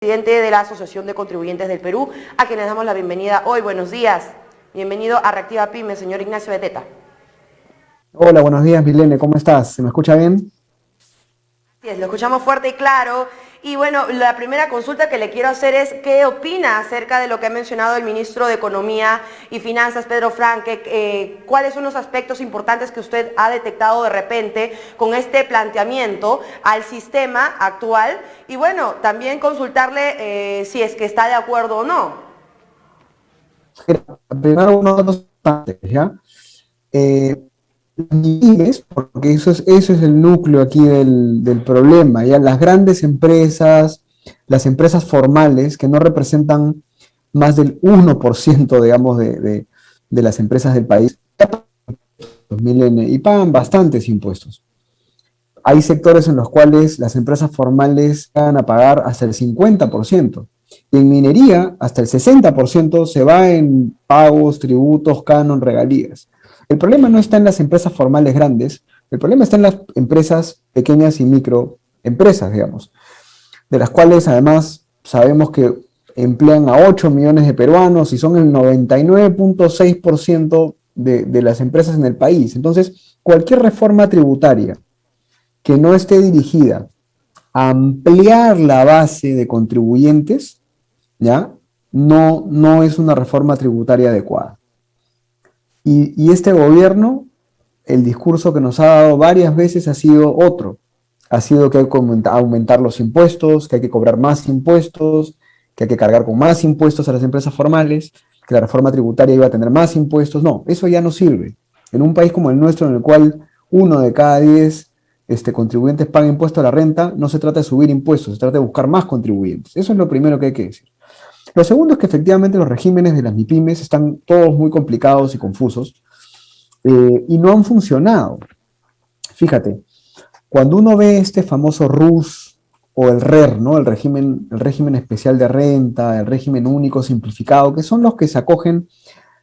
Presidente de la Asociación de Contribuyentes del Perú, a quien les damos la bienvenida hoy. Buenos días. Bienvenido a Reactiva Pyme, señor Ignacio Beteta. Hola, buenos días, Milene, ¿cómo estás? ¿Se me escucha bien? Así es, lo escuchamos fuerte y claro. Y bueno, la primera consulta que le quiero hacer es, ¿qué opina acerca de lo que ha mencionado el ministro de Economía y Finanzas, Pedro Franque? ¿Cuáles son los aspectos importantes que usted ha detectado de repente con este planteamiento al sistema actual? Y bueno, también consultarle si es que está de acuerdo o no. Primero, unos datos importantes, ¿ya? Las pymes, porque eso es el núcleo aquí del problema, ¿ya? Las grandes empresas, las empresas formales, que no representan más del 1%, digamos, de las empresas del país, Milene, y pagan bastantes impuestos. Hay sectores en los cuales las empresas formales van a pagar hasta el 50%. Y en minería, hasta el 60% se va en pagos, tributos, canon, regalías. El problema no está en las empresas formales grandes, el problema está en las empresas pequeñas y microempresas, digamos, de las cuales además sabemos que emplean a 8 millones de peruanos y son el 99.6% de las empresas en el país. Entonces, cualquier reforma tributaria que no esté dirigida a ampliar la base de contribuyentes, ¿ya? No es una reforma tributaria adecuada. Y este gobierno, el discurso que nos ha dado varias veces ha sido otro. Ha sido que hay que aumentar los impuestos, que hay que cobrar más impuestos, que hay que cargar con más impuestos a las empresas formales, que la reforma tributaria iba a tener más impuestos. No, eso ya no sirve. En un país como el nuestro, en el cual 1 de cada 10 contribuyentes paga impuesto a la renta, no se trata de subir impuestos, se trata de buscar más contribuyentes. Eso es lo primero que hay que decir. Lo segundo es que efectivamente los regímenes de las MIPYMES están todos muy complicados y confusos y no han funcionado. Fíjate, cuando uno ve este famoso RUS o el RER, ¿no? El régimen especial de renta, el régimen único simplificado, que son los que se acogen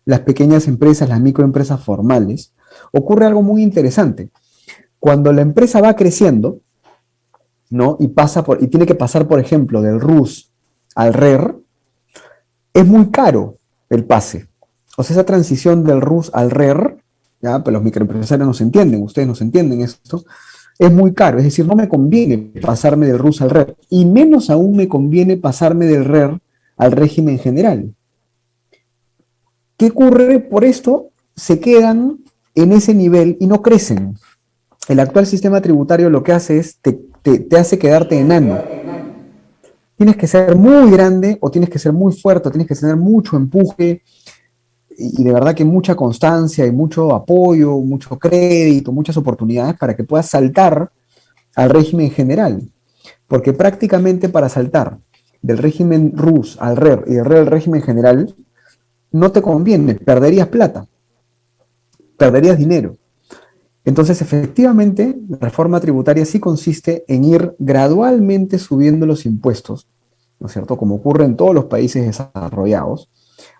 las pequeñas empresas, las microempresas formales, ocurre algo muy interesante. Cuando la empresa va creciendo, ¿no? Y tiene que pasar, por ejemplo, del RUS al RER, es muy caro el pase. O sea, esa transición del RUS al RER, ¿ya? Pues los microempresarios no se entienden, ustedes no se entienden esto, es muy caro. Es decir, no me conviene pasarme del RUS al RER. Y menos aún me conviene pasarme del RER al régimen general. ¿Qué ocurre por esto? Se quedan en ese nivel y no crecen. El actual sistema tributario lo que hace es te hace quedarte enano. Tienes que ser muy grande o tienes que ser muy fuerte, o tienes que tener mucho empuje y de verdad que mucha constancia y mucho apoyo, mucho crédito, muchas oportunidades para que puedas saltar al régimen general. Porque prácticamente para saltar del régimen RUS al RER y del RER al régimen general, no te conviene, perderías plata, perderías dinero. Entonces, efectivamente, la reforma tributaria sí consiste en ir gradualmente subiendo los impuestos, ¿no es cierto? Como ocurre en todos los países desarrollados,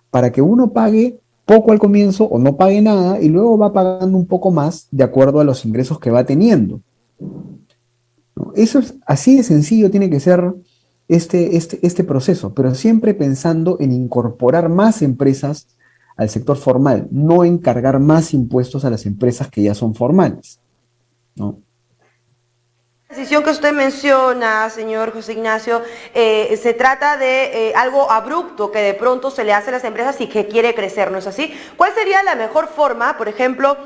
para que uno pague poco al comienzo o no pague nada y luego va pagando un poco más de acuerdo a los ingresos que va teniendo, ¿no? Eso es así de sencillo, tiene que ser este proceso, pero siempre pensando en incorporar más empresas al sector formal, no en cargar más impuestos a las empresas que ya son formales, ¿no? La decisión que usted menciona, señor José Ignacio, se trata de algo abrupto que de pronto se le hace a las empresas y que quiere crecer, ¿no es así? ¿Cuál sería la mejor forma, por ejemplo,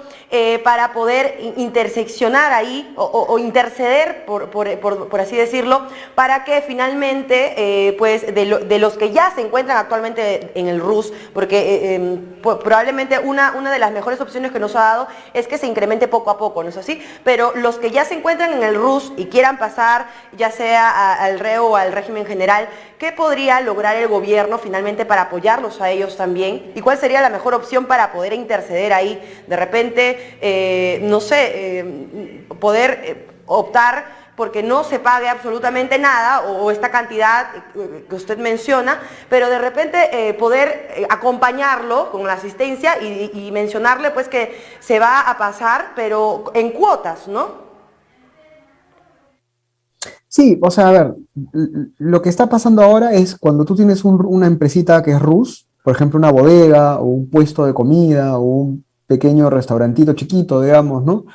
para poder interseccionar ahí o interceder, por así decirlo, para que finalmente, pues, de los que ya se encuentran actualmente en el RUS, porque probablemente una de las mejores opciones que nos ha dado es que se incremente poco a poco, ¿no es así? Pero los que ya se encuentran en el RUS y quieran pasar ya sea al REO o al régimen general, ¿qué podría lograr el gobierno finalmente para apoyarlos a ellos también? ¿Y cuál sería la mejor opción para poder interceder ahí? De repente, no sé, poder optar porque no se pague absolutamente nada o esta cantidad que usted menciona, pero de repente poder acompañarlo con la asistencia y mencionarle pues que se va a pasar, pero en cuotas, ¿no? Sí, o sea, a ver, lo que está pasando ahora es cuando tú tienes una empresita que es RUS, por ejemplo, una bodega o un puesto de comida o un pequeño restaurantito chiquito, digamos, ¿no?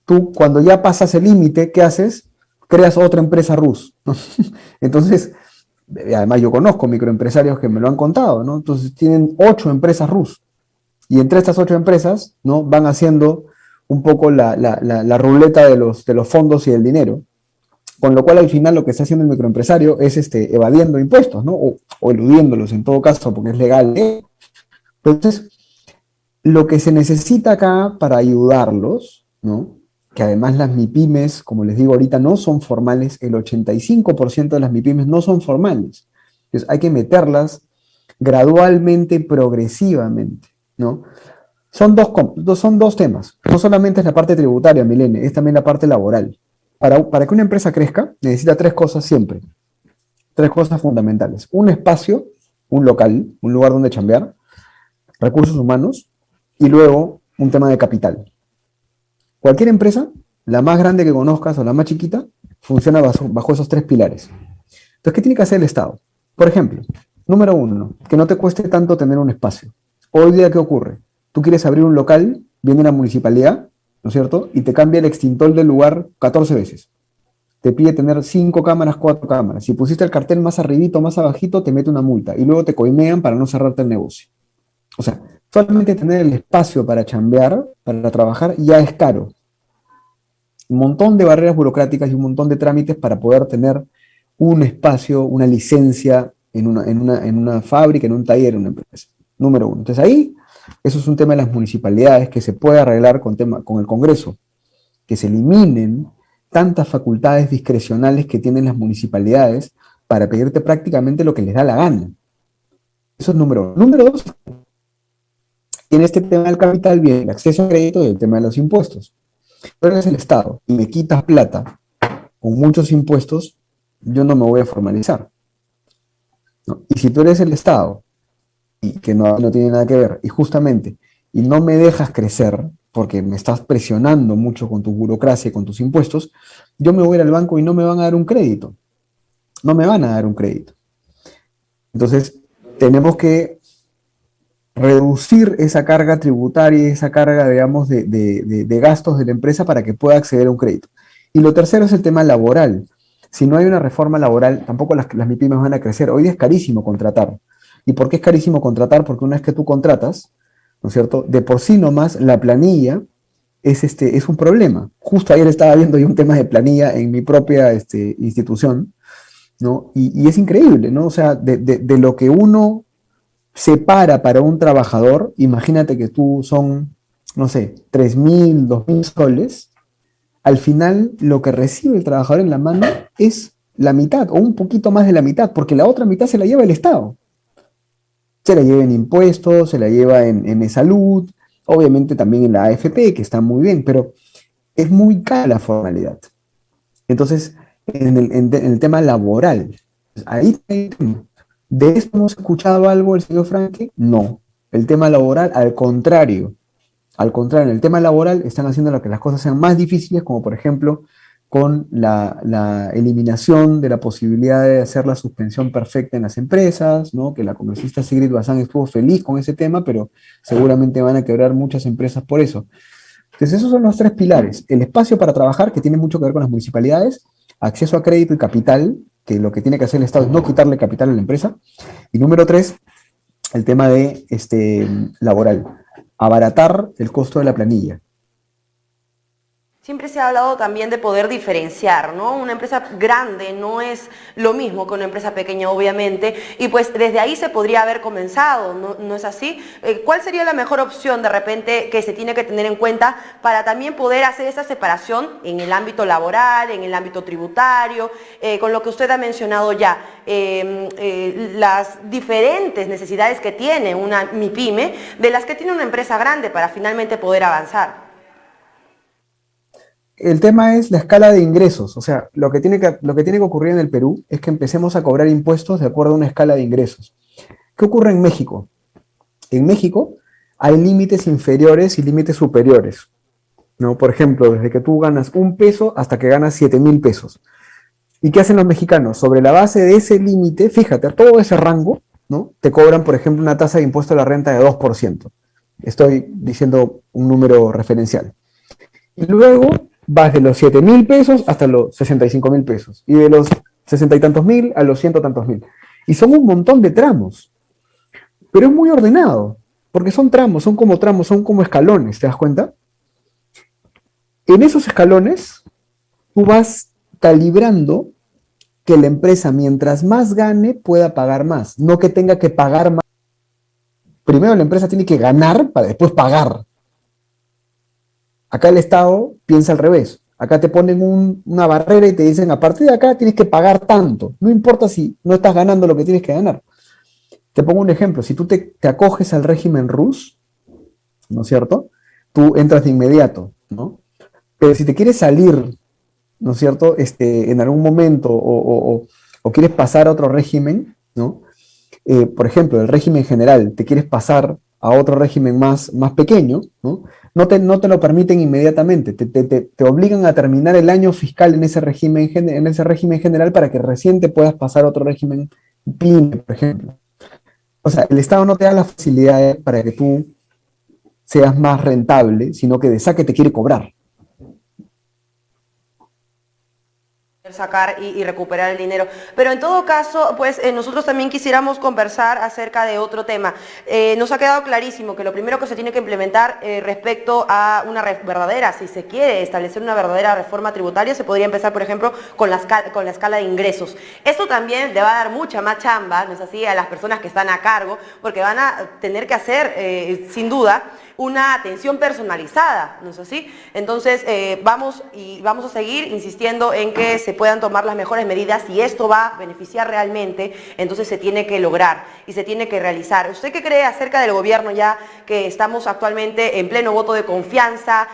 Tú cuando ya pasas el límite, ¿qué haces? Creas otra empresa RUS, ¿no? Entonces, además yo conozco microempresarios que me lo han contado, ¿no? Entonces tienen 8 empresas RUS y entre estas 8 empresas, ¿no? Van haciendo un poco la ruleta de los fondos y del dinero, con lo cual al final lo que está haciendo el microempresario es evadiendo impuestos, ¿no? O eludiéndolos en todo caso, porque es legal. Entonces, lo que se necesita acá para ayudarlos, ¿no? Que además las MIPIMES, como les digo ahorita, no son formales, el 85% de las MIPIMES no son formales. Entonces hay que meterlas gradualmente y progresivamente, ¿no? Son dos temas. No solamente es la parte tributaria, Milene, es también la parte laboral. Para que una empresa crezca, necesita tres cosas siempre. Tres cosas fundamentales. Un espacio, un local, un lugar donde chambear, recursos humanos y luego un tema de capital. Cualquier empresa, la más grande que conozcas o la más chiquita, funciona bajo esos tres pilares. Entonces, ¿qué tiene que hacer el Estado? Por ejemplo, número uno, que no te cueste tanto tener un espacio. Hoy día, ¿qué ocurre? Tú quieres abrir un local, viene la municipalidad, ¿no es cierto? Y te cambia el extintor del lugar 14 veces. Te pide tener 5 cámaras, 4 cámaras. Si pusiste el cartel más arribito, más abajito, te mete una multa. Y luego te coimean para no cerrarte el negocio. O sea, solamente tener el espacio para chambear, para trabajar, ya es caro. Un montón de barreras burocráticas y un montón de trámites para poder tener un espacio, una licencia en una fábrica, en un taller, en una empresa. Número uno. Entonces ahí, eso es un tema de las municipalidades que se puede arreglar con el Congreso, que se eliminen tantas facultades discrecionales que tienen las municipalidades para pedirte prácticamente lo que les da la gana. Eso es número uno. Número dos, en este tema del capital viene el acceso a crédito y el tema de los impuestos. Tú eres el Estado y me quitas plata con muchos impuestos, yo no me voy a formalizar, ¿no? Y si tú eres el Estado, y que no tiene nada que ver, y justamente, y no me dejas crecer, porque me estás presionando mucho con tu burocracia y con tus impuestos, yo me voy a ir al banco y no me van a dar un crédito. No me van a dar un crédito. Entonces, tenemos que reducir esa carga tributaria, esa carga, digamos, de gastos de la empresa para que pueda acceder a un crédito. Y lo tercero es el tema laboral. Si no hay una reforma laboral, tampoco las MIPYMES van a crecer. Hoy día es carísimo contratar. ¿Y por qué es carísimo contratar? Porque una vez que tú contratas, ¿no es cierto? De por sí nomás la planilla es un problema. Justo ayer estaba viendo yo un tema de planilla en mi propia institución, ¿no? Y es increíble, ¿no? O sea, de lo que uno separa para un trabajador, imagínate que tú son, no sé, 3.000, 2.000 soles, al final lo que recibe el trabajador en la mano es la mitad o un poquito más de la mitad, porque la otra mitad se la lleva el Estado. Se la lleva en impuestos, se la lleva en salud, obviamente también en la AFP, que está muy bien, pero es muy cara la formalidad. Entonces, en el tema laboral, ahí ¿de esto hemos escuchado algo el señor Franque? No. El tema laboral, al contrario, en el tema laboral están haciendo lo que las cosas sean más difíciles, como por ejemplo con la eliminación de la posibilidad de hacer la suspensión perfecta en las empresas, ¿no? Que la congresista Sigrid Bazán estuvo feliz con ese tema, pero seguramente van a quebrar muchas empresas por eso. Entonces esos son los tres pilares. El espacio para trabajar, que tiene mucho que ver con las municipalidades, acceso a crédito y capital, que lo que tiene que hacer el Estado es no quitarle capital a la empresa. Y número tres, el tema de laboral, abaratar el costo de la planilla. Siempre se ha hablado también de poder diferenciar, ¿no? Una empresa grande no es lo mismo que una empresa pequeña, obviamente, y pues desde ahí se podría haber comenzado, ¿no es así? ¿Cuál sería la mejor opción de repente que se tiene que tener en cuenta para también poder hacer esa separación en el ámbito laboral, en el ámbito tributario, con lo que usted ha mencionado ya, las diferentes necesidades que tiene una MIPYME de las que tiene una empresa grande para finalmente poder avanzar? El tema es la escala de ingresos, o sea, lo que tiene que ocurrir en el Perú es que empecemos a cobrar impuestos de acuerdo a una escala de ingresos. ¿Qué ocurre en México? En México hay límites inferiores y límites superiores, ¿no? Por ejemplo, desde que tú ganas 1 peso hasta que ganas 7.000 pesos. ¿Y qué hacen los mexicanos? Sobre la base de ese límite, fíjate, a todo ese rango, ¿no? Te cobran, por ejemplo, una tasa de impuesto a la renta de 2%. Estoy diciendo un número referencial. Y luego vas de los 7.000 pesos hasta los 65.000 pesos. Y de los 60 y tantos mil a los ciento tantos mil. Y son un montón de tramos. Pero es muy ordenado. Porque son tramos, son como escalones, ¿te das cuenta? En esos escalones, tú vas calibrando que la empresa, mientras más gane, pueda pagar más. No que tenga que pagar más. Primero la empresa tiene que ganar para después pagar. Acá el Estado piensa al revés. Acá te ponen una barrera y te dicen, a partir de acá tienes que pagar tanto. No importa si no estás ganando lo que tienes que ganar. Te pongo un ejemplo. Si tú te acoges al régimen ruso, ¿no es cierto? Tú entras de inmediato, ¿no? Pero si te quieres salir, ¿no es cierto? En algún momento o quieres pasar a otro régimen, ¿no? Por ejemplo, el régimen general, te quieres pasar a otro régimen más pequeño, ¿no? No te lo permiten inmediatamente, te obligan a terminar el año fiscal en ese régimen general para que recién te puedas pasar a otro régimen PYME, por ejemplo. O sea, el Estado no te da las facilidades para que tú seas más rentable, sino que de saque te quiere cobrar. Sacar y recuperar el dinero. Pero en todo caso, pues nosotros también quisiéramos conversar acerca de otro tema. Nos ha quedado clarísimo que lo primero que se tiene que implementar respecto a una verdadera, si se quiere establecer una verdadera reforma tributaria, se podría empezar, por ejemplo, con la escala de ingresos. Esto también le va a dar mucha más chamba, ¿no es así?, a las personas que están a cargo, porque van a tener que hacer, sin duda, una atención personalizada, ¿no es así? Entonces, vamos a seguir insistiendo en que se puedan tomar las mejores medidas. Si esto va a beneficiar realmente, entonces se tiene que lograr y se tiene que realizar. ¿Usted qué cree acerca del gobierno, ya que estamos actualmente en pleno voto de confianza?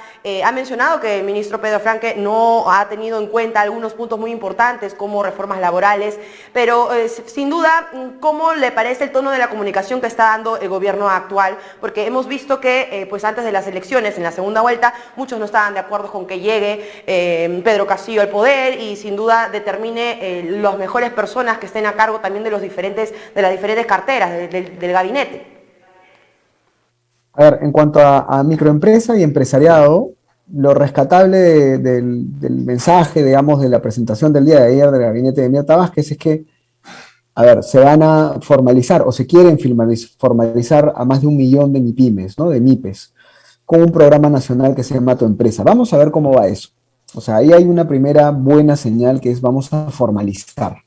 Ha mencionado que el ministro Pedro Franque no ha tenido en cuenta algunos puntos muy importantes como reformas laborales, pero sin duda, ¿cómo le parece el tono de la comunicación que está dando el gobierno actual? Porque hemos visto que pues antes de las elecciones, en la segunda vuelta, muchos no estaban de acuerdo con que llegue Pedro Castillo al poder y sin duda determine las mejores personas que estén a cargo también de las diferentes carteras del gabinete. A ver, en cuanto a microempresa y empresariado, lo rescatable del mensaje, digamos, de la presentación del día de ayer del gabinete de Mirta Vázquez es que, a ver, se van a formalizar o se quieren formalizar a más de 1 millón de MIPYMES, ¿no? De MIPES, con un programa nacional que se llama Tu Empresa. Vamos a ver cómo va eso. O sea, ahí hay una primera buena señal que es vamos a formalizar.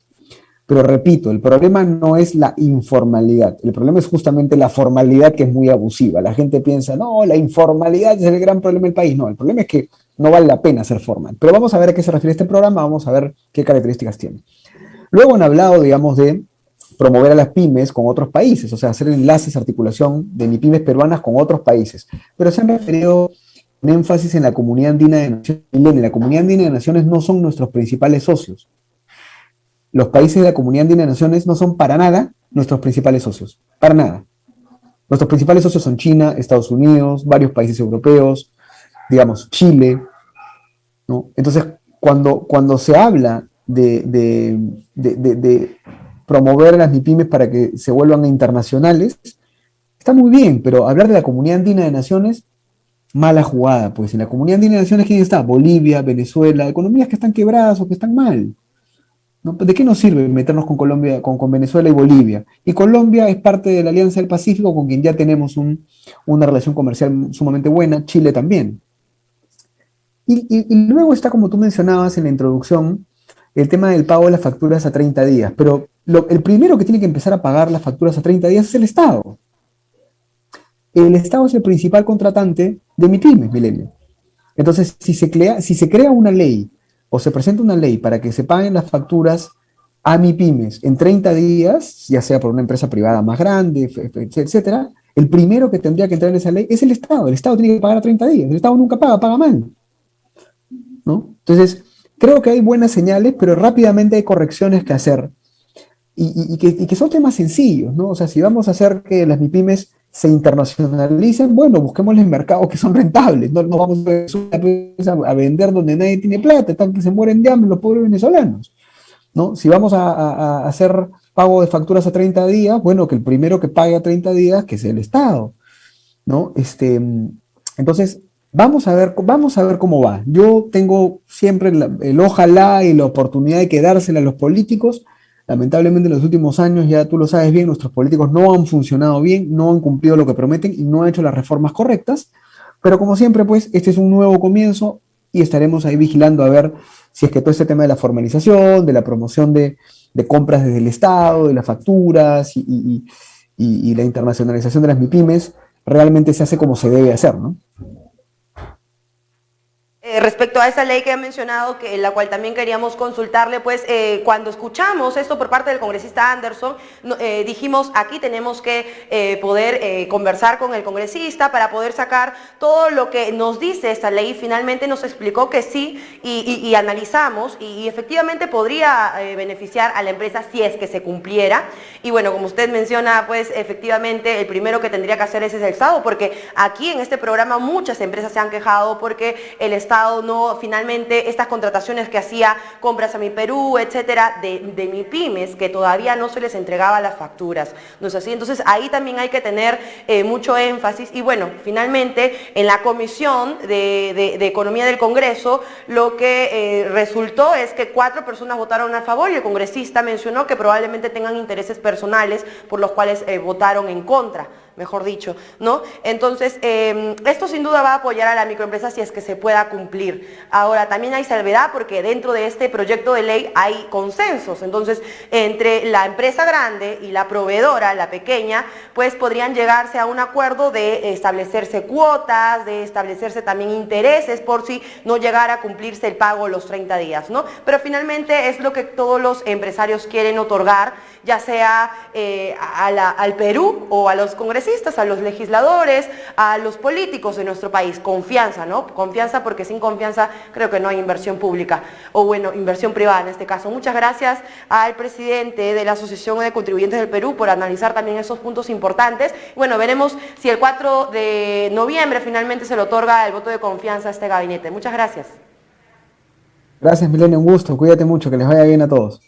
Pero repito, el problema no es la informalidad, el problema es justamente la formalidad, que es muy abusiva. La gente piensa, no, la informalidad es el gran problema del país. No, el problema es que no vale la pena ser formal. Pero vamos a ver a qué se refiere este programa, vamos a ver qué características tiene. Luego han hablado, digamos, de promover a las pymes con otros países, o sea, hacer enlaces, articulación de MIPYMES peruanas con otros países. Pero se han referido un énfasis en la Comunidad Andina de Naciones. La Comunidad Andina de Naciones no son nuestros principales socios. Los países de la Comunidad Andina de Naciones no son para nada nuestros principales socios. Para nada. Nuestros principales socios son China, Estados Unidos, varios países europeos, digamos, Chile, ¿no? Entonces, cuando se habla de promover las MIPYMES para que se vuelvan internacionales, está muy bien, pero hablar de la Comunidad Andina de Naciones, mala jugada, pues en la Comunidad Andina de Naciones, ¿quién está? Bolivia, Venezuela, economías que están quebradas o que están mal, ¿no? ¿De qué nos sirve meternos con Colombia, con Venezuela y Bolivia? Y Colombia es parte de la Alianza del Pacífico, con quien ya tenemos una relación comercial sumamente buena, Chile también. Y luego está, como tú mencionabas en la introducción, el tema del pago de las facturas a 30 días, pero el primero que tiene que empezar a pagar las facturas a 30 días es el Estado. El Estado es el principal contratante de MIPYMES, Milenio. Entonces, si se crea una ley o se presenta una ley para que se paguen las facturas a MIPYMES en 30 días, ya sea por una empresa privada más grande, etcétera, el primero que tendría que entrar en esa ley es el Estado. El Estado tiene que pagar a 30 días. El Estado nunca paga mal, ¿no? Entonces, creo que hay buenas señales, pero rápidamente hay correcciones que hacer. Y que son temas sencillos, ¿no? O sea, si vamos a hacer que las MIPYMES se internacionalicen, bueno, busquémosles mercados que son rentables, no vamos a vender donde nadie tiene plata, están que se mueren de hambre los pobres venezolanos. ¿no? Si vamos a hacer pago de facturas a 30 días, bueno, que el primero que pague a 30 días, que es el Estado, ¿no? Entonces, vamos a ver cómo va. Yo tengo siempre el ojalá y la oportunidad de quedársela a los políticos. Lamentablemente en los últimos años, ya tú lo sabes bien, nuestros políticos no han funcionado bien, no han cumplido lo que prometen y no han hecho las reformas correctas. Pero como siempre, pues, este es un nuevo comienzo y estaremos ahí vigilando a ver si es que todo este tema de la formalización, de la promoción de compras desde el Estado, de las facturas y la internacionalización de las MIPIMES realmente se hace como se debe hacer, ¿no? Respecto a esa ley que ha mencionado, que la cual también queríamos consultarle, pues cuando escuchamos esto por parte del congresista Anderson, dijimos aquí tenemos que poder conversar con el congresista para poder sacar todo lo que nos dice esta ley. Finalmente nos explicó que sí y analizamos y efectivamente podría beneficiar a la empresa si es que se cumpliera. Y bueno, como usted menciona, pues efectivamente el primero que tendría que hacer es el Estado, porque aquí en este programa muchas empresas se han quejado porque el Estado no, finalmente, estas contrataciones que hacía Compras a mi Perú, etcétera, de MIPYMES, que todavía no se les entregaba las facturas, ¿no es así? Entonces ahí también hay que tener mucho énfasis y bueno, finalmente en la Comisión de Economía del Congreso lo que resultó es que 4 personas votaron a favor y el congresista mencionó que probablemente tengan intereses personales por los cuales votaron en contra, mejor dicho, ¿no? Entonces, esto sin duda va a apoyar a la microempresa si es que se pueda cumplir. Ahora, también hay salvedad porque dentro de este proyecto de ley hay consensos, entonces, entre la empresa grande y la proveedora, la pequeña, pues podrían llegarse a un acuerdo de establecerse cuotas, de establecerse también intereses por si no llegara a cumplirse el pago los 30 días, ¿no? Pero finalmente es lo que todos los empresarios quieren otorgar, ya sea al Perú o a los congresistas, a los legisladores, a los políticos de nuestro país. Confianza, ¿no? Confianza porque sin confianza creo que no hay inversión pública o bueno, inversión privada en este caso. Muchas gracias al presidente de la Asociación de Contribuyentes del Perú por analizar también esos puntos importantes. Bueno, veremos si el 4 de noviembre finalmente se le otorga el voto de confianza a este gabinete. Muchas gracias. Gracias, Milena, un gusto. Cuídate mucho, que les vaya bien a todos.